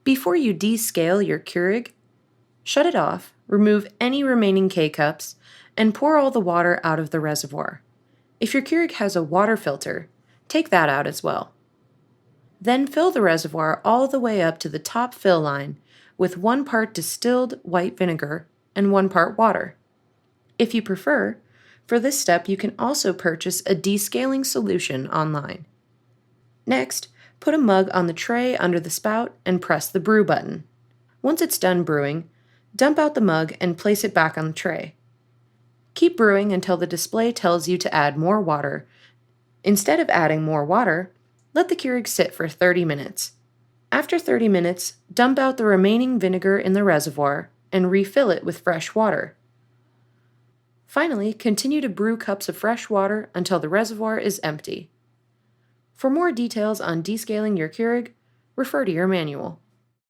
Before you descale your Keurig, shut it off, remove any remaining K-cups, and pour all the water out of the reservoir. If your Keurig has a water filter, take that out as well. Then fill the reservoir all the way up to the top fill line with 1 part distilled white vinegar and 1 part water. If you prefer, for this step you can also purchase a descaling solution online. Next, put a mug on the tray under the spout and press the brew button. Once it's done brewing, dump out the mug and place it back on the tray. Keep brewing until the display tells you to add more water. Instead of adding more water, let the Keurig sit for 30 minutes. After 30 minutes, dump out the remaining vinegar in the reservoir and refill it with fresh water. Finally, continue to brew cups of fresh water until the reservoir is empty. For more details on descaling your Keurig, refer to your manual.